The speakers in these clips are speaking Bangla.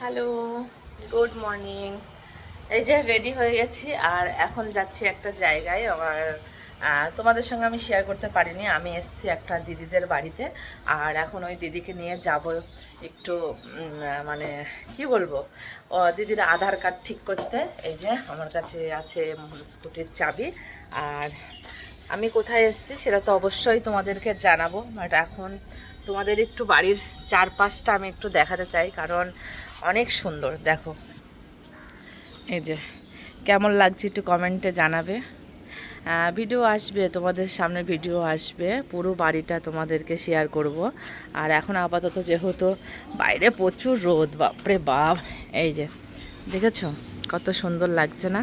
Hello, good morning. এই যে রেডি হয়ে গেছি আর এখন যাচ্ছি একটা জায়গায়। আমার তোমাদের সঙ্গে আমি শেয়ার করতে পারিনি, আমি এসেছি একটা দিদিদের বাড়িতে। আর এখন ওই দিদিকে নিয়ে যাব একটু মানে কি বলবো, দিদির আধার কার্ড ঠিক করতে। এই যে আমার কাছে আছে স্কুটির চাবি। আর আমি কোথায় এসেছি সেটা তো অবশ্যই তোমাদেরকে জানাবো, বাট এখন তোমাদের একটু বাড়ির চারপাশটা আমি একটু দেখাতে চাই, কারণ অনেক সুন্দর। দেখো, এই যে কেমন লাগছে একটু কমেন্টে জানাবে। ভিডিও আসবে, তোমাদের সামনে ভিডিও আসবে, পুরো বাড়িটা তোমাদেরকে শেয়ার করব। আর এখন আপাতত যেহেতু বাইরে প্রচুর রোদ, বাপরে বাপ, এই যে দেখেছো কত সুন্দর লাগছে না?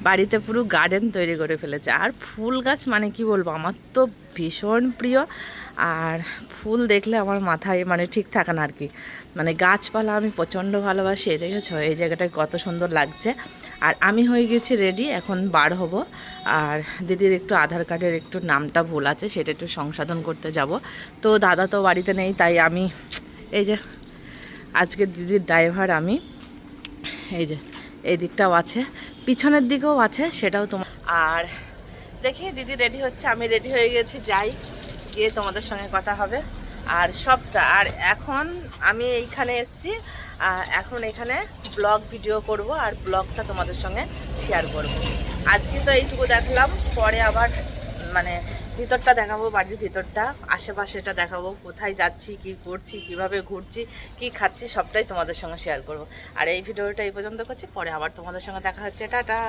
বাড়িতে পুরো গার্ডেন তৈরি করে ফেলেছে। আর ফুল গাছ মানে কি বলবো, আমার তো ভীষণ প্রিয়। আর ফুল দেখলে আমার মাথায় মানে ঠিক থাকে না আর কি, মানে গাছপালা আমি প্রচণ্ড ভালোবাসি। দেখেছো এই জায়গাটায় কত সুন্দর লাগছে। আর আমি হয়ে গেছি রেডি, এখন বার হব। আর দিদির একটু আধার কার্ডের একটু নামটা ভুল আছে, সেটা একটু সংশোধন করতে যাব। তো দাদা তো বাড়িতে নেই, তাই আমি এই যে আজকে দিদির ড্রাইভার আমি। এই যে এই দিকটাও আছে, পিছনের দিকেও আছে, সেটাও তোমার। আর দেখি দিদি রেডি হচ্ছে, আমি রেডি হয়ে গেছি, যাই গিয়ে তোমাদের সঙ্গে কথা হবে। আর সবটা, আর এখন আমি এইখানে এসেছি, এখন এখানে ব্লগ ভিডিও করব আর ব্লগটা তোমাদের সঙ্গে শেয়ার করব। আজকে তো এইটুকু দেখলাম, পরে আবার মানে ভিতরটা দেখাবো, বাড়ির ভিতরটা, আশেপাশেটা দেখাবো, কোথায় যাচ্ছি, কি করছি, কিভাবে ঘুরছি, কি খাচ্ছি, সবটাই তোমাদের সঙ্গে শেয়ার করব। আর এই ভিডিওটা এই পর্যন্ত করছি, পরে আবার তোমাদের সঙ্গে দেখা হচ্ছে। টাটা।